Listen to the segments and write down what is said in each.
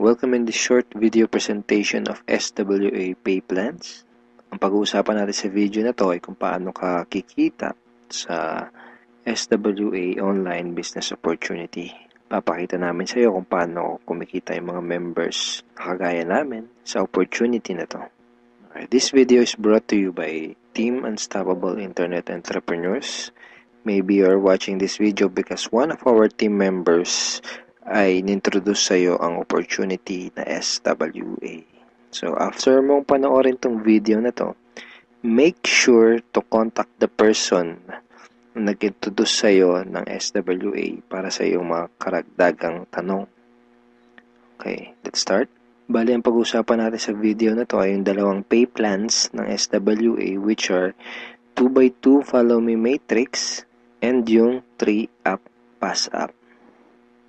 Welcome in this short video presentation of SWA Pay Plans. Ang pag-uusapan natin sa video na to ay kung paano ka kikita sa SWA Online Business Opportunity. Papakita namin sa iyo kung paano kumikita yung mga members na kagaya namin sa opportunity na to. This video is brought to you by Team Unstoppable Internet Entrepreneurs. Maybe you're watching this video because one of our team members ay nintroduce sa iyo ang opportunity na SWA. So, after mong panoorin tong video na to, make sure to contact the person na nag-introduce sa iyo ng SWA para sa iyong mga karagdagang tanong. Okay, let's start. Bali, ang pag-usapan natin sa video na to ay yung dalawang pay plans ng SWA, which are 2x2 Follow Me Matrix and yung 3-App Pass App.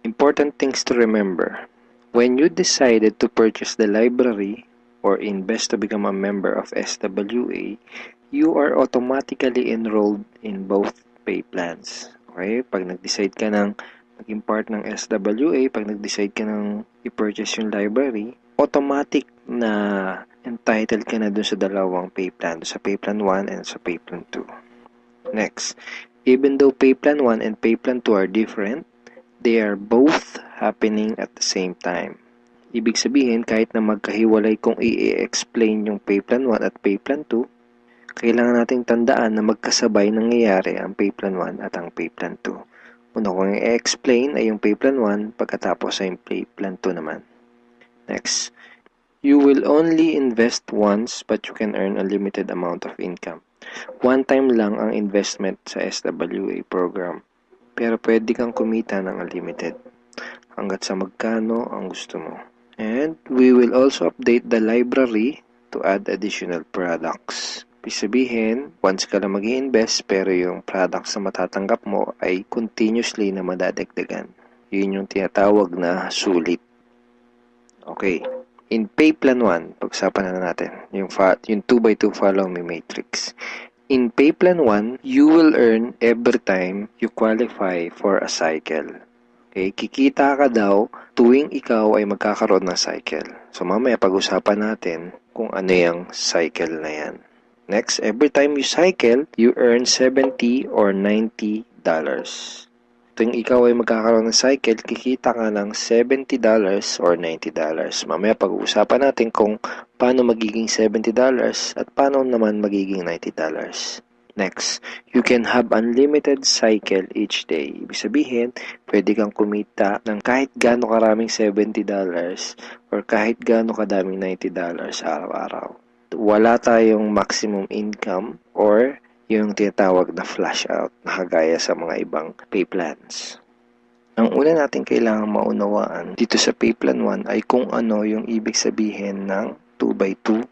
Important things to remember. When you decided to purchase the library or invest to become a member of SWA, you are automatically enrolled in both pay plans. Okay? Pag nag-decide ka ng maging part ng SWA, pag nag-decide ka ng i-purchase yung library, automatic na entitled ka na dun sa dalawang pay plan, sa pay plan 1 and sa pay plan 2. Next, even though pay plan 1 and pay plan 2 are different, they are both happening at the same time. Ibig sabihin, kahit na magkahiwalay kung i-explain yung pay plan 1 at pay plan 2, kailangan nating tandaan na magkasabay nangyayari ang pay plan 1 at ang pay plan 2. Una kong i-explain ay yung pay plan 1, pagkatapos ay yung pay plan 2 naman. Next, you will only invest once but you can earn a limited amount of income. One time lang ang investment sa SWA program. Pero pwede kang kumita ng unlimited hanggat sa magkano ang gusto mo. And we will also update the library to add additional products. Ibig sabihin, once ka lang mag-i-invest pero yung products na matatanggap mo ay continuously na madadagdagan. Yun yung tinatawag na sulit. Okay. In pay plan 1, pag-usapan na natin yung 2x2 Follow Me Matrix. In pay plan 1, you will earn every time you qualify for a cycle. Okay, kikita ka daw tuwing ikaw ay magkakaroon ng cycle. So mamaya pag-usapan natin kung ano yung cycle na yan. Next, every time you cycle, you earn $70 or $90. Tuwing ikaw ay magkakaroon ng cycle, kikita ka ng $70 or $90. Mamaya pag-uusapan natin kung paano magiging $70 at paano naman magiging $90. Next, you can have unlimited cycle each day. Ibig sabihin, pwede kang kumita ng kahit gaano karaming $70 or kahit gaano kadaming $90 araw-araw. Wala tayong maximum income or yung tinatawag na flash out na kagaya sa mga ibang pay plans. Ang una natin kailangan maunawaan dito sa pay plan 1 ay kung ano yung ibig sabihin ng 2x2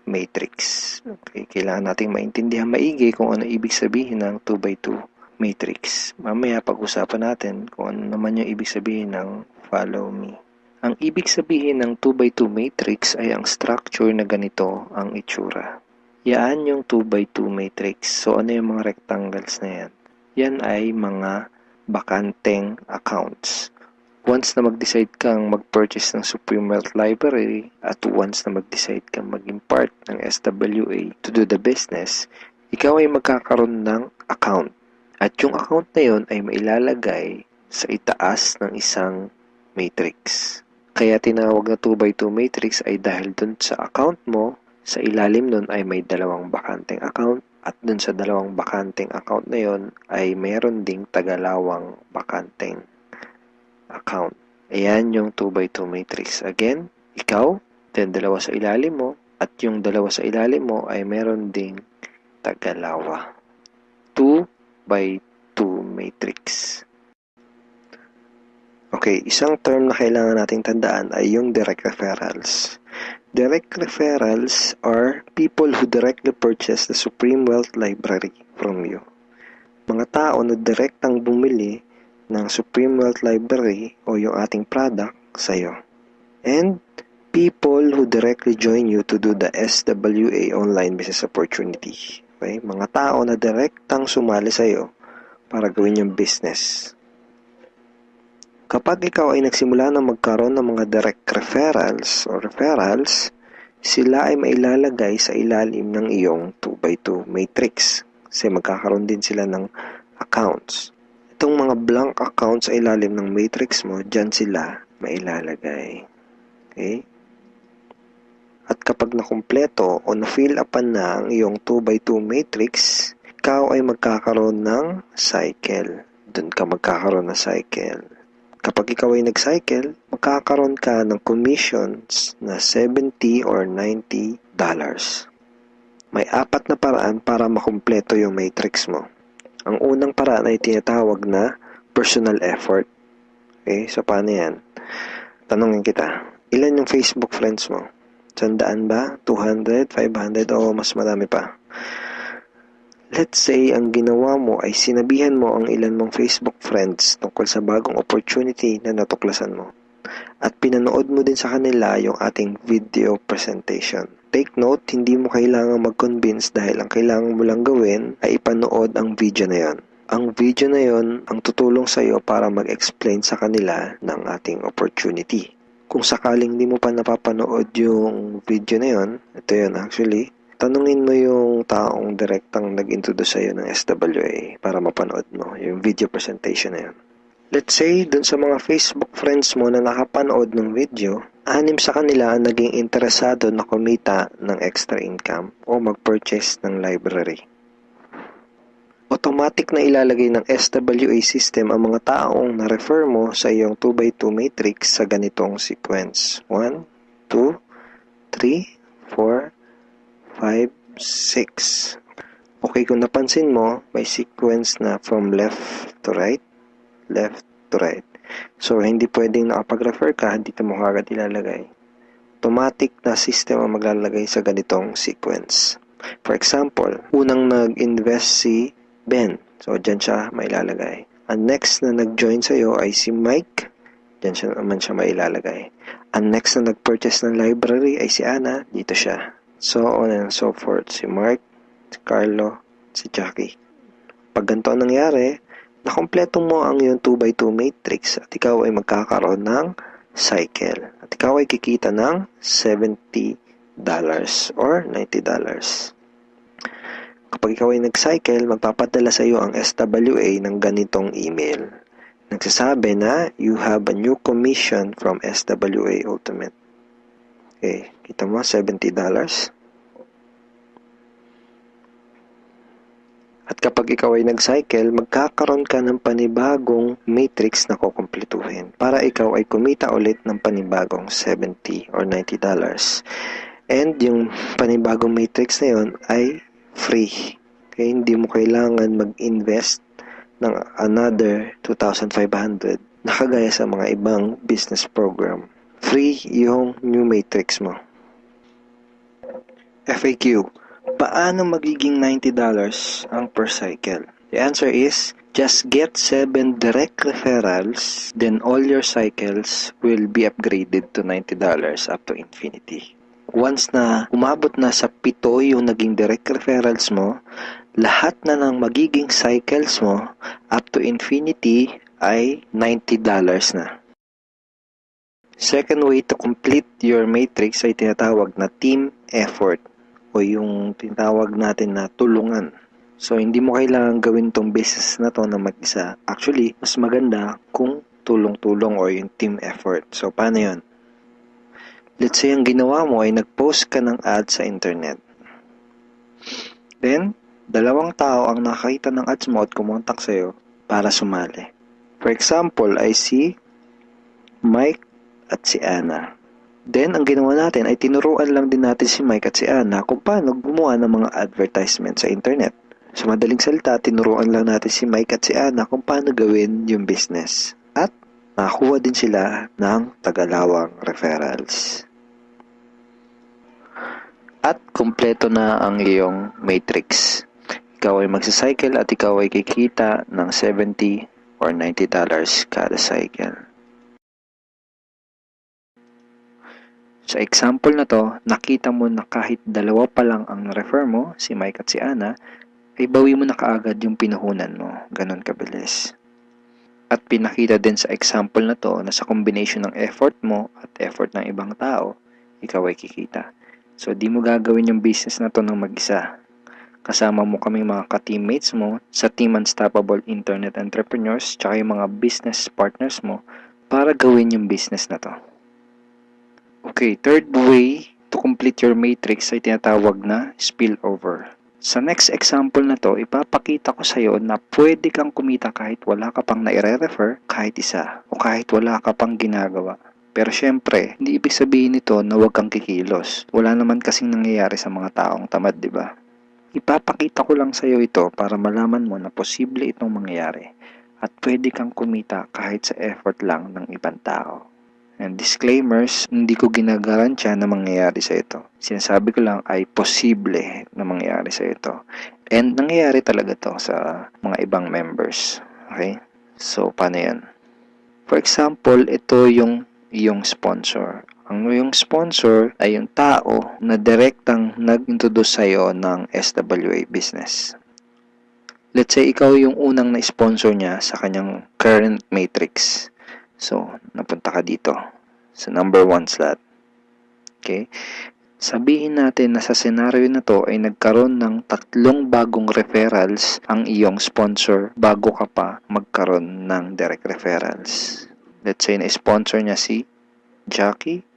matrix. Okay, kailangan nating maintindihan maigi kung ano ibig sabihin ng 2x2 matrix. Mamaya pag-usapan natin kung ano naman yung ibig sabihin ng follow me. Ang ibig sabihin ng 2x2 matrix ay ang structure na ganito ang itsura. Yan yung 2x2 matrix. So, ano yung mga rectangles na yan? Yan ay mga bakanteng accounts. Once na mag-decide kang mag-purchase ng Supreme Wealth Library at once na mag-decide kang maging part ng SWA to do the business, ikaw ay magkakaroon ng account. At yung account na yun ay mailalagay sa itaas ng isang matrix. Kaya tinawag na 2x2 matrix ay dahil dun sa account mo, sa ilalim nun ay may dalawang bakanteng account at dun sa dalawang bakanteng account na yon ay meron ding tagalawang bakanteng account. Ayan yung 2x2 matrix. Again, ikaw, then dalawa sa ilalim mo at yung dalawa sa ilalim mo ay meron ding tagalawa. 2x2 matrix. Okay, isang term na kailangan nating tandaan ay yung direct referrals. Direct referrals are people who directly purchase the Supreme Wealth Library from you. Mga tao na direktang bumili ng Supreme Wealth Library o yung ating product sa'yo. And people who directly join you to do the SWA Online Business Opportunity. Okay? Mga tao na direktang sumali sa'yo para gawin yung business. Kapag ikaw ay nagsimula na magkaroon ng mga direct referrals, sila ay mailalagay sa ilalim ng iyong 2x2 matrix. Kasi magkakaroon din sila ng accounts. Itong mga blank accounts sa ilalim ng matrix mo, dyan sila mailalagay. Okay? At kapag nakumpleto o na-fill upan na ang iyong 2x2 matrix, ikaw ay magkakaroon ng cycle. Doon ka magkakaroon ng cycle. Kapag ikaw ay nag-cycle, magkakaroon ka ng commissions na $70 or $90. May 4 na paraan para makumpleto yung matrix mo. Ang unang paraan ay tinatawag na personal effort. Okay, so paano yan? Tanungin kita, ilan yung Facebook friends mo? 100 ba? 200? 500? O mas marami pa? Let's say, ang ginawa mo ay sinabihan mo ang ilan mong Facebook friends tungkol sa bagong opportunity na natuklasan mo. At pinanood mo din sa kanila yung ating video presentation. Take note, hindi mo kailangang mag-convince dahil ang kailangan mo lang gawin ay ipanood ang video na yon. Ang video na yon ang tutulong sa iyo para mag-explain sa kanila ng ating opportunity. Kung sakaling di mo pa napapanood yung video na yon, ito yun actually, tanungin mo yung taong direktang nag-introduce sa'yo ng SWA para mapanood mo yung video presentation na yun. Let's say, dun sa mga Facebook friends mo na nakapanood ng video, 6 sa kanila ang naging interesado na kumita ng extra income o mag-purchase ng library. Automatic na ilalagay ng SWA system ang mga taong na-refer mo sa iyong 2x2 matrix sa ganitong sequence. 1, 2, 3, 4, 5, 6. Okay, kung napansin mo, may sequence na from left to right. So, hindi pwedeng nakapag-refer ka, dito mo agad ilalagay. Automatic na system ang maglalagay sa ganitong sequence. For example, unang nag-invest si Ben. So, dyan siya mailalagay. Ang next na nag-join sa'yo ay si Mike. Dyan naman siya mailalagay. Ang next na nag-purchase ng library ay si Ana. Dito siya. So on and so forth. Si Mark, si Carlo, si Jackie. Pag ganito ang nangyari, nakompleto mo ang iyong 2x2 matrix at ikaw ay magkakaroon ng cycle. At ikaw ay kikita ng $70 or $90. Kapag ikaw ay nag-cycle, magpapadala sa iyo ang SWA ng ganitong email. Nagsasabi na, you have a new commission from SWA Ultimate. Okay, kita mo, $70. At kapag ikaw ay nag-cycle, magkakaroon ka ng panibagong matrix na kukumpletuhin para ikaw ay kumita ulit ng panibagong $70 or $90. And yung panibagong matrix na yun ay free. Okay, hindi mo kailangan mag-invest ng another 2,500 na kagaya sa mga ibang business program. Free yung new matrix mo. FAQ. Paano magiging $90 ang per cycle? The answer is, just get 7 direct referrals, then all your cycles will be upgraded to $90 up to infinity. Once na umabot na sa 7 yung naging direct referrals mo, lahat na ng magiging cycles mo up to infinity ay $90 na. Second way to complete your matrix ay tinatawag na team effort o yung tinatawag natin na tulungan. So, hindi mo kailangan gawin tong business na to na mag-isa. Actually, mas maganda kung tulong-tulong o yung team effort. So, paano yun? Let's say, ang ginawa mo ay nag-post ka ng ad sa internet. Then, 2 tao ang nakakita ng ads mo at kumontak sa'yo para sumali. For example, ay si Mike at si Ana. Then, ang ginawa natin ay tinuruan lang din natin si Mike at si Ana kung paano gumawa ng mga advertisement sa internet. Sa madaling salita, tinuruan lang natin si Mike at si Ana kung paano gawin yung business. At nakakuha din sila ng tagalawang referrals. At kumpleto na ang iyong matrix. Ikaw ay magsacycle at ikaw ay kikita ng $70 or $90 kada cycle. Sa example na to, nakita mo na kahit 2 pa lang ang refer mo, si Mike at si Ana, ay bawi mo na kaagad yung pinuhunan mo. Ganon kabilis. At pinakita din sa example na to na sa combination ng effort mo at effort ng ibang tao, ikaw ay kikita. So, di mo gagawin yung business na to ng mag-isa. Kasama mo kaming mga ka-teammates mo sa Team Unstoppable Internet Entrepreneurs tsaka yung mga business partners mo para gawin yung business na to. Okay, third way to complete your matrix ay tinatawag na spillover. Sa next example na to, ipapakita ko sa iyo na pwede kang kumita kahit wala ka pang naire-refer kahit isa o kahit wala ka pang ginagawa. Pero syempre, hindi ibig sabihin nito na huwag kang kikilos. Wala naman kasing nangyayari sa mga taong tamad, di ba? Ipapakita ko lang sa iyo ito para malaman mo na posible itong mangyayari at pwede kang kumita kahit sa effort lang ng ibang tao. And disclaimers, hindi ko ginagarantiya na mangyayari sa ito. Sinasabi ko lang ay posible na mangyayari sa ito. And nangyayari talaga to sa mga ibang members. Okay? So, paano yan? For example, ito yung iyong sponsor. Ang iyong sponsor ay yung tao na direktang nag-introduce sa'yo ng SWA business. Let's say, ikaw yung unang na-sponsor niya sa kanyang current matrix. So, napunta ka dito sa number 1 slot. Okay? Sabihin natin na sa senaryo na to ay nagkaroon ng 3 bagong referrals ang iyong sponsor bago ka pa magkaroon ng direct referrals. Let's say na-sponsor niya si Jackie,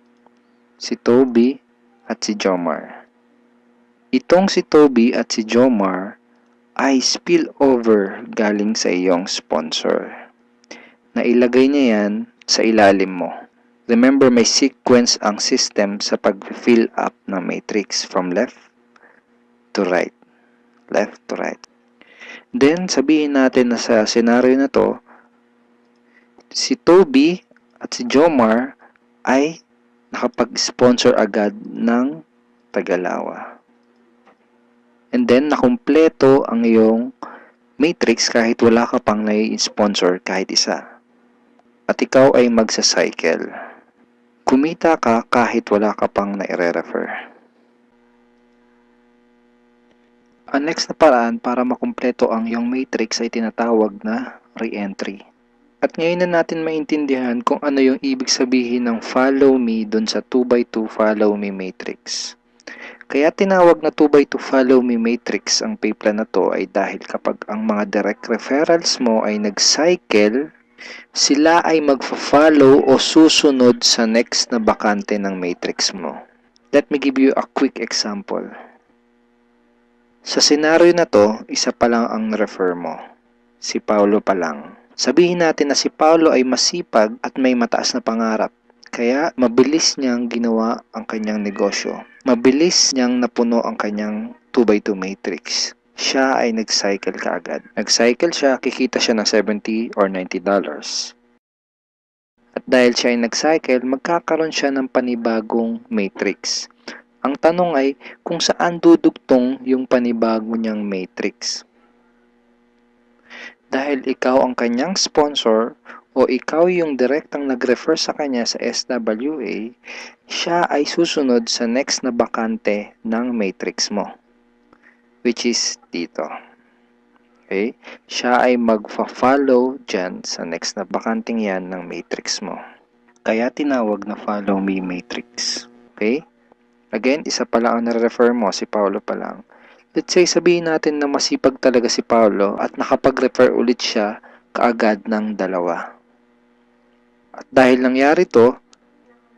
si Toby, at si Jomar. Itong si Toby at si Jomar ay spillover galing sa iyong sponsor. Nailagay niya yan sa ilalim mo. Remember, may sequence ang system sa pag-fill up ng matrix from left to right. Left to right. Then, sabihin natin na sa senaryo na to, si Toby at si Jomar ay nakapag-sponsor agad ng Tagalawa. And then, nakumpleto ang iyong matrix kahit wala ka pang nai-sponsor kahit isa. At ikaw ay magsa-cycle. Kumita ka kahit wala ka pang nai-refer. Ang next na paraan para makumpleto ang iyong matrix ay tinatawag na re-entry. At ngayon na natin maintindihan kung ano yung ibig sabihin ng follow me dun sa 2x2 follow me matrix. Kaya tinawag na 2x2 follow me matrix ang payplan na to ay dahil kapag ang mga direct referrals mo ay nag-cycle, sila ay magfa-follow o susunod sa next na bakante ng matrix mo. Let me give you a quick example. Sa senaryo na to, isa pa lang ang refer mo. Si Paulo pa lang. Sabihin natin na si Paulo ay masipag at may mataas na pangarap. Kaya mabilis niyang ginawa ang kanyang negosyo. Mabilis niyang napuno ang kanyang 2x2 matrix. Siya ay nag-cycle kaagad. Nag-cycle siya, kikita siya ng $70 or $90. At dahil siya ay nag-cycle, magkakaroon siya ng panibagong matrix. Ang tanong ay kung saan dudugtong yung panibago niyang matrix. Dahil ikaw ang kanyang sponsor o ikaw yung direktang nag-refer sa kanya sa SWA, siya ay susunod sa next na bakante ng matrix mo. Which is dito. Okay? Siya ay magfa-follow dyan sa next na bakanting yan ng matrix mo. Kaya tinawag na follow me matrix. Okay? Again, isa pa lang ang na-refer mo, si Paulo pa lang. Let's say, sabihin natin na masipag talaga si Paulo at nakapag-refer ulit siya kaagad ng 2. At dahil nangyari to,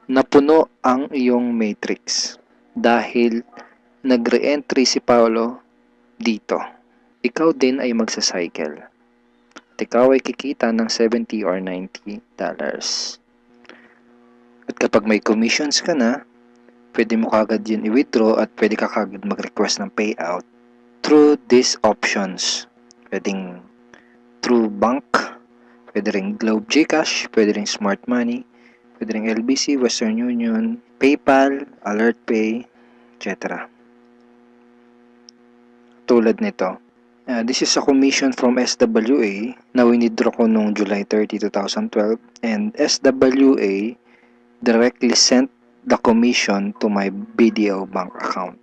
napuno ang iyong matrix. Dahil nag-re-entry si Paulo dito. Ikaw din ay magsa-cycle. At ikaw ay kikita ng $70 or $90. At kapag may commissions ka na, pwede mo kagad yun i-withdraw at pwede ka kagad mag-request ng payout through these options. Pwedeng through bank, pwede ring Globe GCash, pwede ring Smart Money, pwede ring LBC, Western Union, PayPal, AlertPay, etc. Tulad nito. This is a commission from SWA na winidraw ko noong July 30, 2012 and SWA directly sent the commission to my BDO bank account.